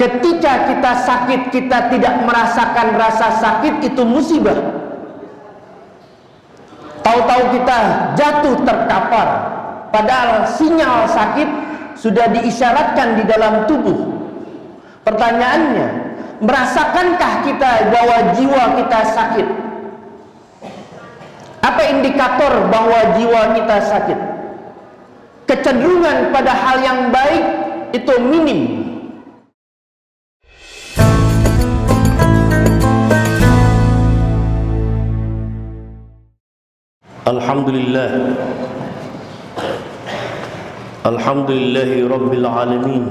Ketika kita sakit, kita tidak merasakan rasa sakit, itu musibah. Tahu-tahu kita jatuh terkapar, padahal sinyal sakit sudah diisyaratkan di dalam tubuh. Pertanyaannya, merasakankah kita bahwa jiwa kita sakit? Apa indikator bahwa jiwa kita sakit? Kecenderungan pada hal yang baik itu minim. Alhamdulillah, alhamdulillahi rabbil alamin,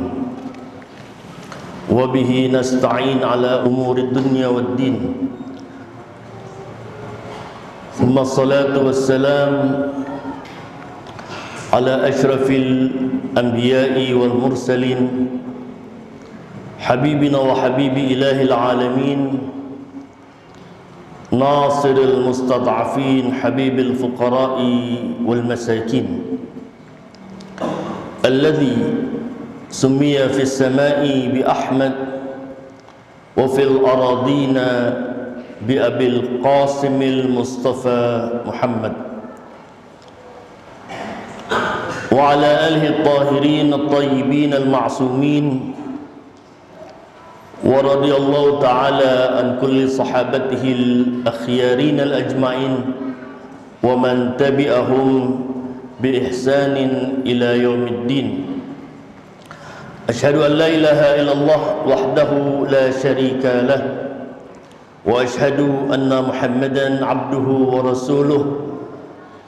wa bihi nasta'in ala umuri dunya wad din. Thumma salatu wassalam ala ashrafil anbiya'i wal mursalin, habibina wa habibi ilahil alamin, ناصر المستضعفين حبيب الفقراء والمساكين الذي سمي في السماء بأحمد وفي الأراضين بأبي القاسم المصطفى محمد وعلى آله الطاهرين الطيبين المعصومين ورضي الله تعالى عن كل صحابته الأخيارين الأجمعين ومن تبعهم بإحسان إلى يوم الدين. أشهد أن لا إله إلا الله وحده لا شريك له وأشهد أن محمدا عبده ورسوله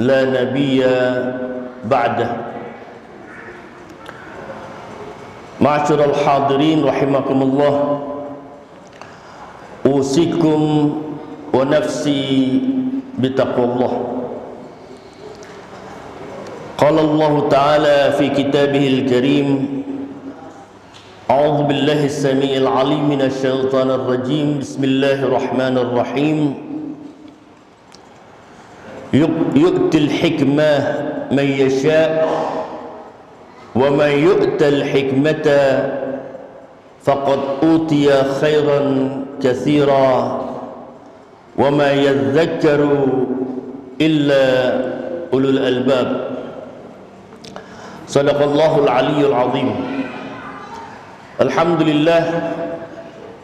لا نبي بعده. Ma'asyiral hadirin rahimakumullah, usikum wa nafsi bitaqwallah. Qala Allah Ta'ala fi kitabihil karim, a'udzu billahi as-sami'il 'alim minasy syaithanir rajim, bismillahirrahmanirrahim. Yu'til hikmah man yasha' wa man yu'tal hikmata faqad utiya khairan katsira wa ma yadhakkaru illa ulul albab. Sadaqallahul aliyyul azim. Alhamdulillah,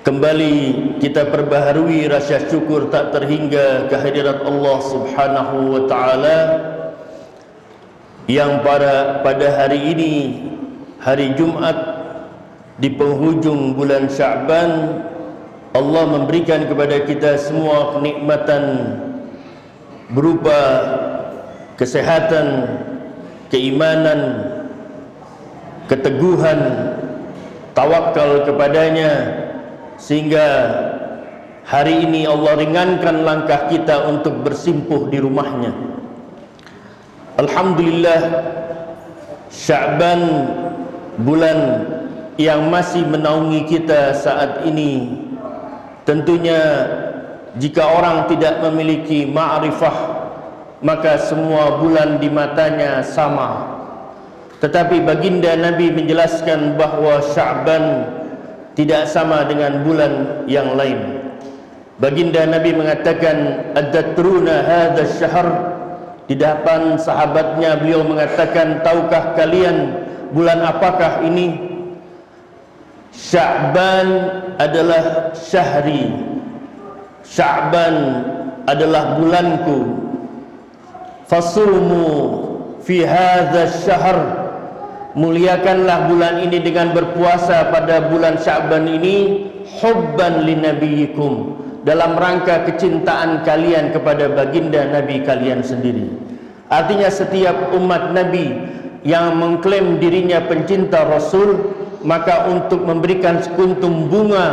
kembali kita perbaharui rasa syukur tak terhingga kehadirat Allah Subhanahu wa taala yang pada hari ini, hari Jumat di penghujung bulan Sya'ban, Allah memberikan kepada kita semua kenikmatan berupa kesehatan, keimanan, keteguhan, tawakal kepadanya, sehingga hari ini Allah ringankan langkah kita untuk bersimpuh di rumahnya. Alhamdulillah, Sya'ban, bulan yang masih menaungi kita saat ini, tentunya jika orang tidak memiliki ma'rifah, maka semua bulan di matanya sama. Tetapi baginda Nabi menjelaskan bahawa Sya'ban tidak sama dengan bulan yang lain. Baginda Nabi mengatakan, "Ad-datruna hadha syahr." Di depan sahabatnya beliau mengatakan, tahukah kalian bulan apakah ini? Sya'ban adalah syahri, Sya'ban adalah bulanku. Fasumu fi hadha syahr, muliakanlah bulan ini dengan berpuasa pada bulan Sya'ban ini, hubban li nabiyikum, dalam rangka kecintaan kalian kepada baginda Nabi kalian sendiri. Artinya setiap umat Nabi yang mengklaim dirinya pencinta Rasul, maka untuk memberikan sekuntum bunga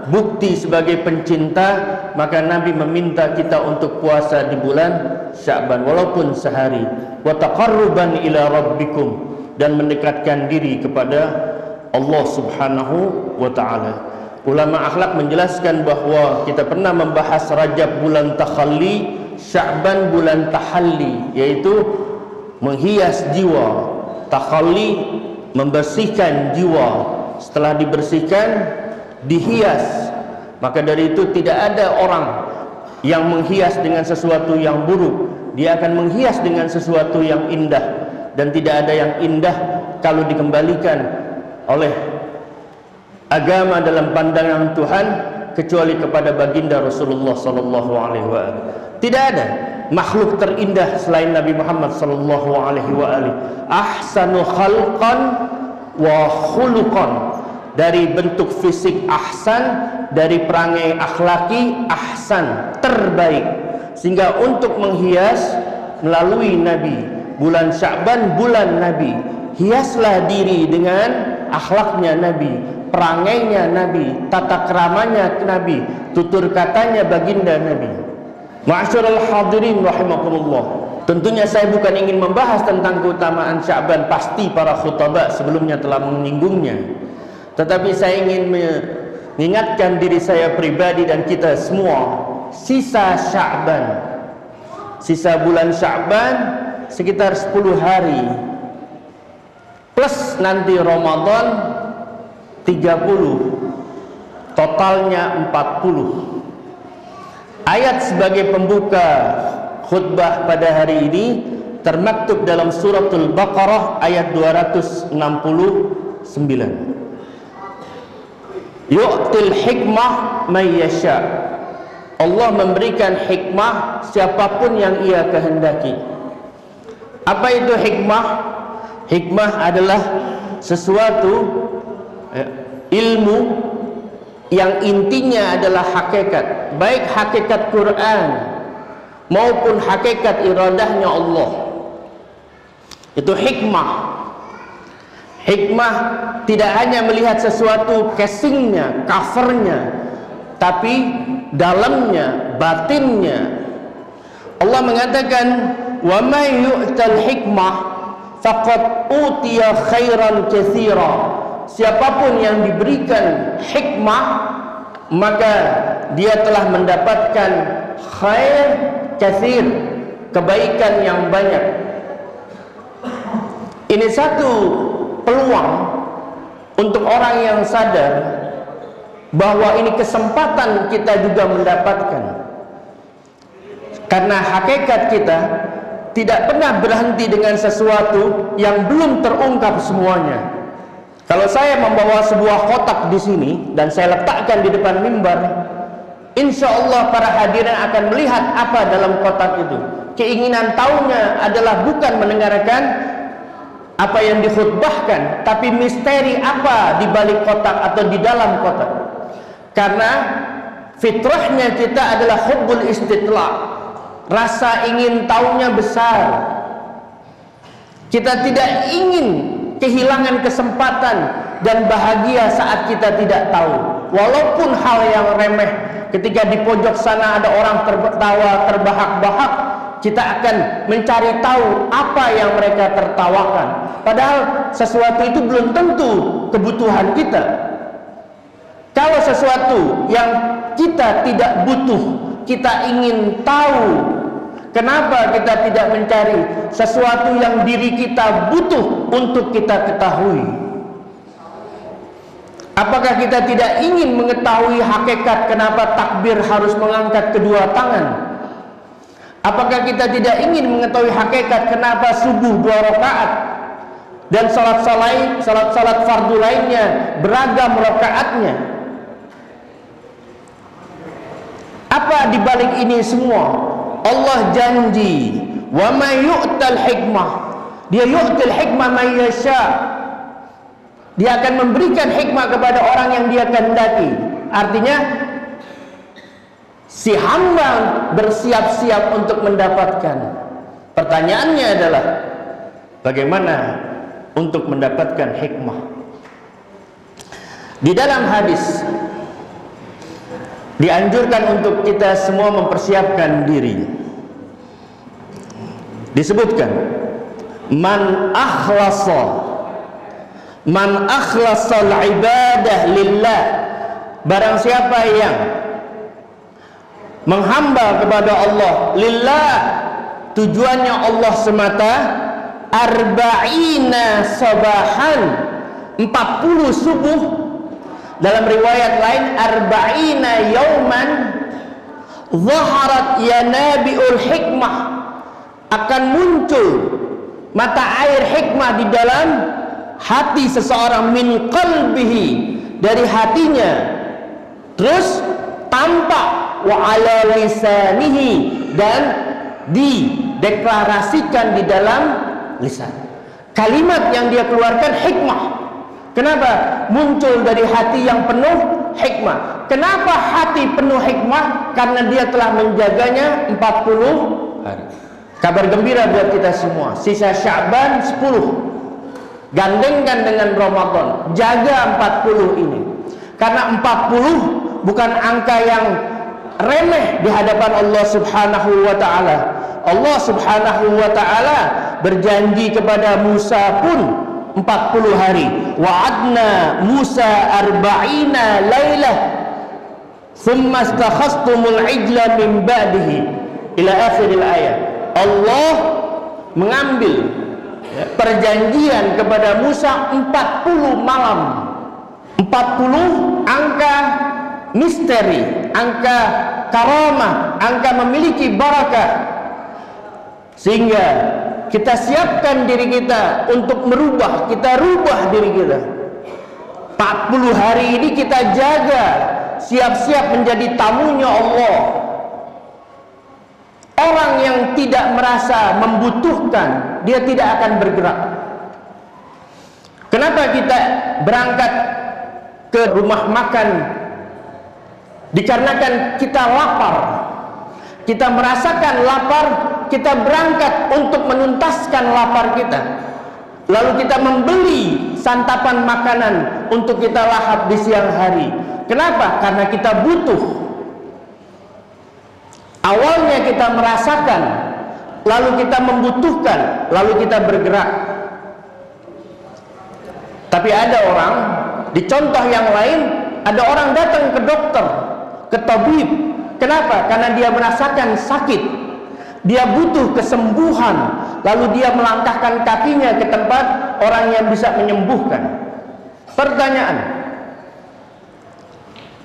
bukti sebagai pencinta, maka Nabi meminta kita untuk puasa di bulan Sya'ban walaupun sehari. Wa taqarruban ila rabbikum, dan mendekatkan diri kepada Allah Subhanahu wa taala. Ulama akhlak menjelaskan bahawa kita pernah membahas Rajab bulan takhalli, Sya'ban bulan tahalli, yaitu menghias jiwa. Takhalli membersihkan jiwa, setelah dibersihkan dihias. Maka dari itu tidak ada orang yang menghias dengan sesuatu yang buruk. Dia akan menghias dengan sesuatu yang indah, dan tidak ada yang indah kalau dikembalikan oleh agama dalam pandangan Tuhan kecuali kepada baginda Rasulullah sallallahu alaihi wasallam. Tidak ada makhluk terindah selain Nabi Muhammad sallallahu alaihi wasallam. Ahsanu khalqan wa khuluqan, dari bentuk fisik ahsan, dari perangai akhlaki ahsan, terbaik. Sehingga untuk menghias melalui Nabi, bulan Sya'ban bulan Nabi, hiaslah diri dengan akhlaknya Nabi, perangainya Nabi, tata keramanya Nabi, tutur katanya baginda Nabi. Ma'asyiral hadirin rahimakumullah. Tentunya saya bukan ingin membahas tentang keutamaan Sya'ban, pasti para khutbah sebelumnya telah menyinggungnya. Tetapi saya ingin mengingatkan diri saya pribadi dan kita semua, sisa Sya'ban, sisa bulan Sya'ban sekitar 10 hari plus nanti Ramadan 30, totalnya 40. Ayat sebagai pembuka khutbah pada hari ini termaktub dalam suratul Baqarah ayat 269. Yu'til hikmah may yasha. Allah memberikan hikmah siapapun yang Ia kehendaki. Apa itu hikmah? Hikmah adalah sesuatu ilmu yang intinya adalah hakikat, baik hakikat Quran maupun hakikat iradahnya Allah. Itu hikmah. Hikmah tidak hanya melihat sesuatu casingnya, covernya, tapi dalamnya, batinnya. Allah mengatakan, wa may yu'tal hikmah faqad utiya khairan katsira. Siapapun yang diberikan hikmah, maka dia telah mendapatkan khair katsir, kebaikan yang banyak. Ini satu peluang untuk orang yang sadar bahwa ini kesempatan kita juga mendapatkan. Karena hakikat kita tidak pernah berhenti dengan sesuatu yang belum terungkap semuanya. Kalau saya membawa sebuah kotak di sini dan saya letakkan di depan mimbar, insya Allah para hadirin akan melihat apa dalam kotak itu. Keinginan tahunya adalah bukan mendengarkan apa yang dikhutbahkan, tapi misteri apa di balik kotak atau di dalam kotak. Karena fitrahnya kita adalah hubbul istitla', rasa ingin tahunya besar. Kita tidak ingin kehilangan kesempatan dan bahagia saat kita tidak tahu, walaupun hal yang remeh. Ketika di pojok sana ada orang tertawa terbahak-bahak, kita akan mencari tahu apa yang mereka tertawakan, padahal sesuatu itu belum tentu kebutuhan kita. Kalau sesuatu yang kita tidak butuh, kita ingin tahu, kenapa kita tidak mencari sesuatu yang diri kita butuh untuk kita ketahui? Apakah kita tidak ingin mengetahui hakikat kenapa takbir harus mengangkat kedua tangan? Apakah kita tidak ingin mengetahui hakikat kenapa subuh 2 rakaat dan salat fardu lainnya beragam rakaatnya? Apa di balik ini semua? Allah janji, wa may yu'tal hikmah, dia yu'til hikmah may yasha. Dia akan memberikan hikmah kepada orang yang dia kehendaki. Artinya si hamba bersiap-siap untuk mendapatkan. Pertanyaannya adalah bagaimana untuk mendapatkan hikmah? Di dalam hadis dianjurkan untuk kita semua mempersiapkan diri. Disebutkan, man akhlasal ibadah lillah, barang siapa yang menghamba kepada Allah lillah, tujuannya Allah semata, arba'ina sabahan, 40 subuh, Dalam riwayat lain, arba'ina yauman zaharat yanabiul hikmah, akan muncul mata air hikmah di dalam hati seseorang, min qalbihi, dari hatinya, terus tampak, wa ala lisanihi, dan dideklarasikan di dalam lisan. Kalimat yang dia keluarkan hikmah. Kenapa? Muncul dari hati yang penuh hikmah. Kenapa hati penuh hikmah? Karena dia telah menjaganya 40 hari. Kabar gembira buat kita semua. Sisa Sya'ban 10. Gandengkan dengan Ramadan. Jaga 40 ini. Karena 40 bukan angka yang remeh di hadapan Allah Subhanahu wa ta'ala. Allah Subhanahu wa ta'ala berjanji kepada Musa pun 40 hari. Wa'adna Musa arba'ina laylah thumma istakhastumul ijla min ba'dihi ila akhiril ayat. Allah mengambil perjanjian kepada Musa 40 malam. 40 angka misteri, angka karamah, angka memiliki barakah, sehingga kita siapkan diri kita untuk merubah, kita rubah diri kita. 40 hari ini kita jaga, siap-siap menjadi tamunya Allah. Orang yang tidak merasa membutuhkan, dia tidak akan bergerak. Kenapa kita berangkat ke rumah makan? Dikarenakan kita lapar, kita merasakan lapar, kita berangkat untuk menuntaskan lapar kita. Lalu kita membeli santapan makanan untuk kita lahap di siang hari. Kenapa? Karena kita butuh. Awalnya kita merasakan, lalu kita membutuhkan, lalu kita bergerak. Tapi ada orang, di contoh yang lain, ada orang datang ke dokter, ke tabib. Kenapa? Karena dia merasakan sakit, dia butuh kesembuhan, lalu dia melangkahkan kakinya ke tempat orang yang bisa menyembuhkan. Pertanyaan,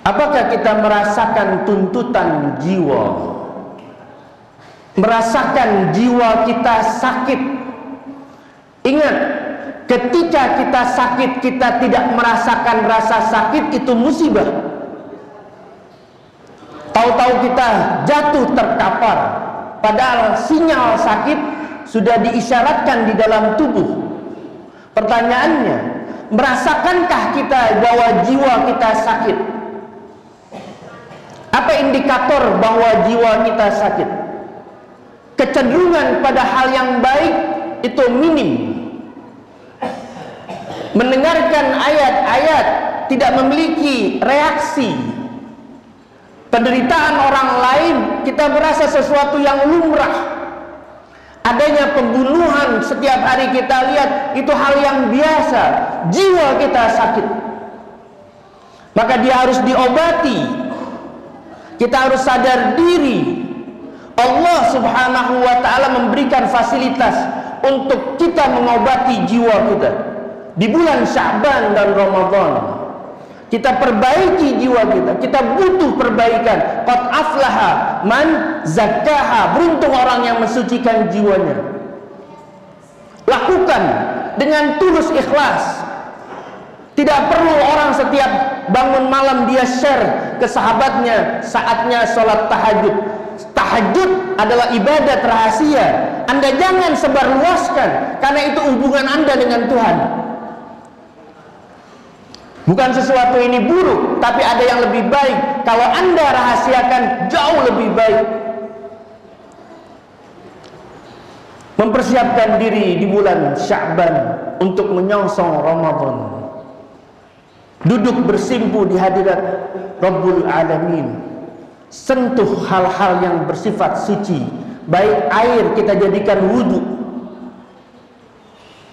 apakah kita merasakan tuntutan jiwa? Merasakan jiwa kita sakit? Ingat, ketika kita sakit, kita tidak merasakan rasa sakit, itu musibah. Tahu-tahu kita jatuh terkapar, padahal sinyal sakit sudah diisyaratkan di dalam tubuh. Pertanyaannya, merasakankah kita bahwa jiwa kita sakit? Apa indikator bahwa jiwa kita sakit? Kecenderungan pada hal yang baik itu minim. Mendengarkan ayat-ayat tidak memiliki reaksi. Penderitaan orang lain kita merasa sesuatu yang lumrah. Adanya pembunuhan setiap hari kita lihat itu hal yang biasa. Jiwa kita sakit, maka dia harus diobati. Kita harus sadar diri. Allah Subhanahu wa ta'ala memberikan fasilitas untuk kita mengobati jiwa kita di bulan Sya'ban dan Ramadan. Kita perbaiki jiwa kita. Kita butuh perbaikan. Qad aflaha man zakkaha. Beruntung orang yang mensucikan jiwanya. Lakukan dengan tulus ikhlas. Tidak perlu orang setiap bangun malam dia share ke sahabatnya saatnya sholat tahajud. Tahajud adalah ibadat rahasia. Anda jangan sebarluaskan, karena itu hubungan Anda dengan Tuhan. Bukan sesuatu ini buruk, tapi ada yang lebih baik. Kalau Anda rahasiakan, jauh lebih baik. Mempersiapkan diri di bulan Sya'ban untuk menyongsong Ramadan. Duduk bersimpu di hadirat Rabbul Alamin. Sentuh hal-hal yang bersifat suci. Baik air kita jadikan wudhu,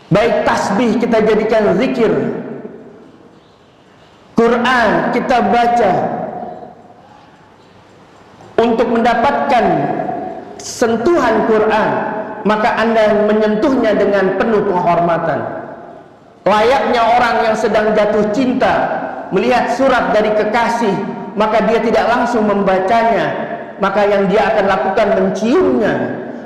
baik tasbih kita jadikan zikir, Quran kita baca. Untuk mendapatkan sentuhan Quran, maka Anda menyentuhnya dengan penuh penghormatan. Layaknya orang yang sedang jatuh cinta, melihat surat dari kekasih, maka dia tidak langsung membacanya, maka yang dia akan lakukan menciumnya.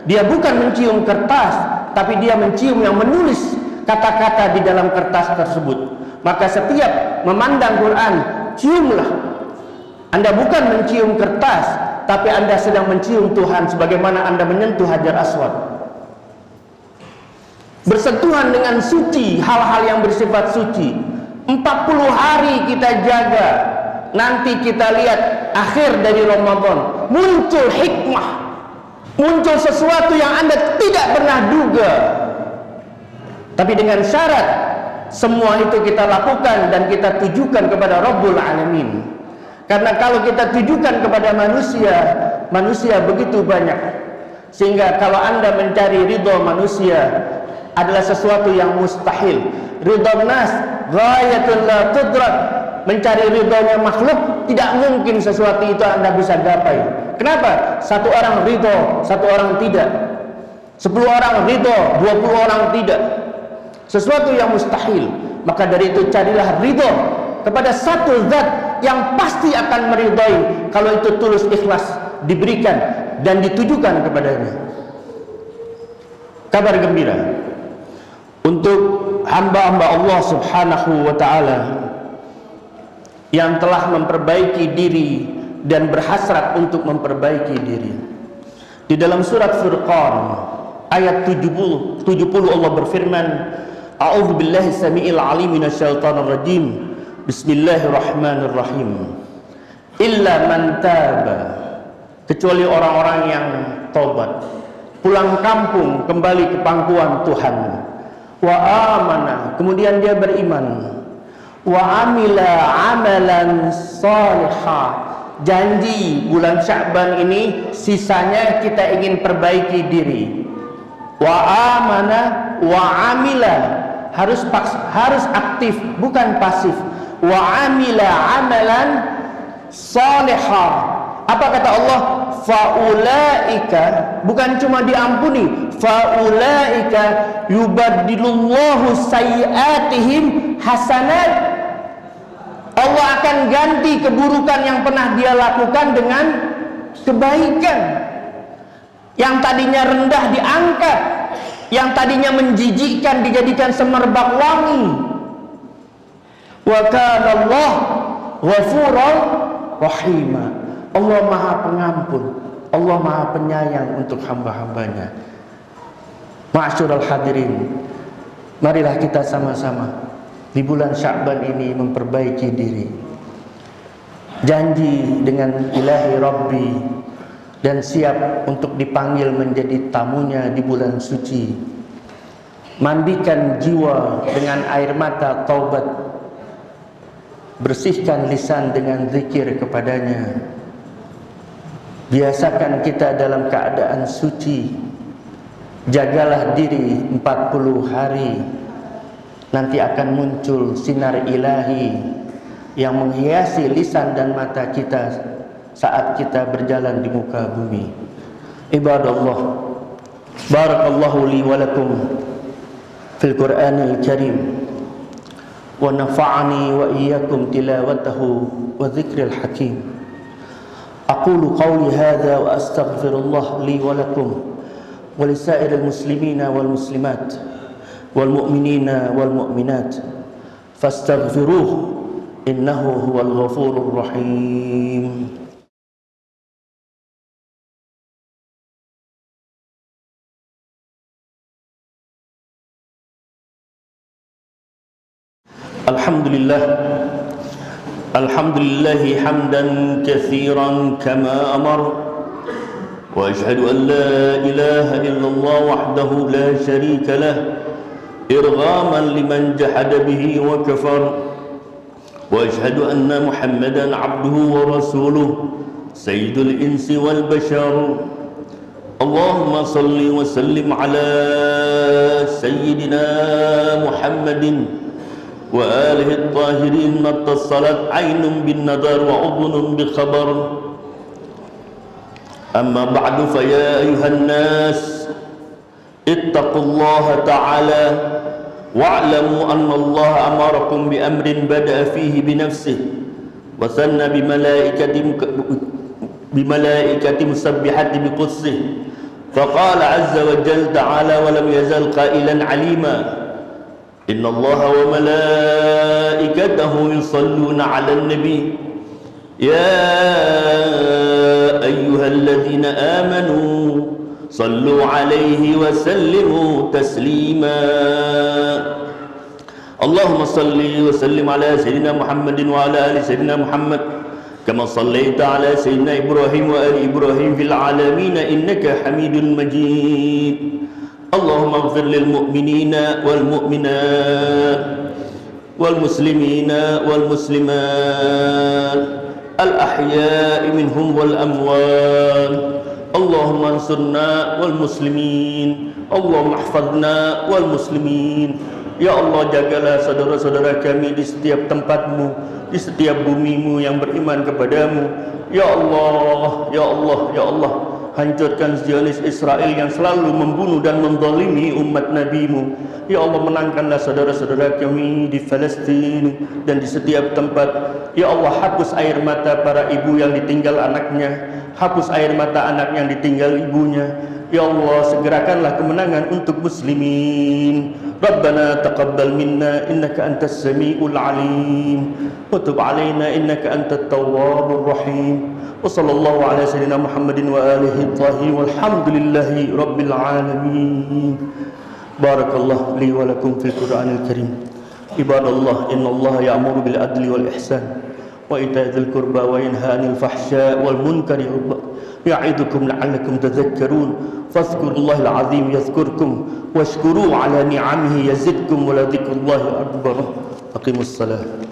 Dia bukan mencium kertas, tapi dia mencium yang menulis kata-kata di dalam kertas tersebut. Maka setiap memandang Quran, ciumlah. Anda bukan mencium kertas, tapi Anda sedang mencium Tuhan sebagaimana Anda menyentuh Hajar Aswad. Bersentuhan dengan suci, hal-hal yang bersifat suci. 40 hari kita jaga. Nanti kita lihat akhir dari Ramadan, muncul hikmah, muncul sesuatu yang Anda tidak pernah duga. Tapi dengan syarat semua itu kita lakukan dan kita tujukan kepada Rabbul Alamin. Karena kalau kita tujukan kepada manusia, manusia begitu banyak, sehingga kalau Anda mencari ridho manusia adalah sesuatu yang mustahil. Ridho nas ghayatul la tudrak. Mencari ridhonya makhluk tidak mungkin sesuatu itu Anda bisa gapai. Kenapa? Satu orang ridho, satu orang tidak. 10 orang ridho, 20 orang tidak. Sesuatu yang mustahil. Maka dari itu carilah ridho kepada satu zat yang pasti akan meridhai kalau itu tulus ikhlas diberikan dan ditujukan kepadanya. Kabar gembira untuk hamba-hamba Allah Subhanahu wa ta'ala yang telah memperbaiki diri dan berhasrat untuk memperbaiki diri. Di dalam surat Furqan ayat 70 Allah berfirman, A'udzu billahi samiil alim minasyaitonir rajim. Bismillahirrahmanirrahim. Illa man taba, kecuali orang-orang yang tobat, pulang kampung kembali ke pangkuan Tuhan. Wa amana, kemudian dia beriman. Wa amila amalan salihah. Janji bulan Sya'ban ini sisanya kita ingin perbaiki diri. Wa amana wa amila, harus aktif bukan pasif. Wa amila amalan salihah. Apa kata Allah? Faulaika, bukan cuma diampuni, faulaika yubaddilullahu sayyiatihim hasanat. Allah akan ganti keburukan yang pernah dia lakukan dengan kebaikan. Yang tadinya rendah diangkat, yang tadinya menjijikkan dijadikan semerbak wangi. Wa kana Allah ghafuran rahima. Allah Maha Pengampun, Allah Maha Penyayang untuk hamba-hambanya. Ma'asyiral hadirin, marilah kita sama-sama di bulan Sya'ban ini memperbaiki diri. Janji dengan Ilahi Rabbi dan siap untuk dipanggil menjadi tamunya di bulan suci. Mandikan jiwa dengan air mata taubat. Bersihkan lisan dengan zikir kepadanya. Biasakan kita dalam keadaan suci. Jagalah diri 40 hari. Nanti akan muncul sinar ilahi yang menghiasi lisan dan mata kita saat kita berjalan di muka bumi. Ibadallah, barakallahu li wa lakum fil Qur'anil Karim wa nafa'ani wa iyyakum tilawatahu wa dzikril hakim. أقول قولي هذا وأستغفر الله لي ولكم ولسائر المسلمين والمسلمات والمؤمنين والمؤمنات فاستغفروه إنه هو الغفور الرحيم. الحمد لله الحمد لله حمدا كثيرا كما أمر وأشهد أن لا إله إلا الله وحده لا شريك له إرغاما لمن جحد به وكفر وأشهد أن محمدا عبده ورسوله سيد الإنس والبشر اللهم صل وسلم على سيدنا محمد وآله الطاهرين ما اتصلت عين بالنظر وأذن بخبر أما بعد فيا أيها الناس اتقوا الله تعالى wa'lamu anna Allah amarakum bi amrin bada'a fihi bi nafsihi wa sanna bi malaikati musabbihati bi qudsih faqala azza wa jalla ta'ala wa lam yazal qailan alima inna Allah wa malaikatahu yusalluna 'alan nabi ya ayyuhalladzina amanu sallu 'alaihi wa sallimu taslima Allahumma salli wa sallim ala sayyidina Muhammadin wa ala ali sayyidina Muhammad kama sallaita ala sayyidina Ibrahim wa ali Ibrahim fil alamin innaka Hamidul Majid Allahumma ighfir lil mu'minina wal mu'minat wal muslimina wal muslimat al ahya'i minhum wal amwat Allahumma ansurna wal muslimin Allahumma ihfazna wal muslimin Ya Allah, jagalah saudara-saudara kami di setiap tempatmu, di setiap bumimu yang beriman kepadamu. Ya Allah, Ya Allah, Ya Allah, hancurkan Zionis Israel yang selalu membunuh dan menzalimi umat nabimu. Ya Allah, menangkanlah saudara-saudara kami di Palestina dan di setiap tempat. Ya Allah, hapus air mata para ibu yang ditinggal anaknya, hapus air mata anak yang ditinggal ibunya. Ya Allah, segerakanlah kemenangan untuk muslimin. Rabbana taqabbal minna innaka antas samiul alim wa tub alaina innaka antat tawwabur rahim. Wa sallallahu ala sayyidina Muhammadin wa alihi tahirin walhamdulillahi rabbil alamin. Barakallahu li wa lakum fil Qur'anil Karim. Ibadallah, innallaha ya'muru bil adli wal ihsan wa ita'i dzil qurba wa yanha 'anil fahsya'i wal munkari ya'idukum la'allakum tadhakkarun. Fadhkurullahal 'azim yadhkurkum washkuru 'ala ni'amihi yazidkum wa la dzikrullahi akbar. Aqimus salat.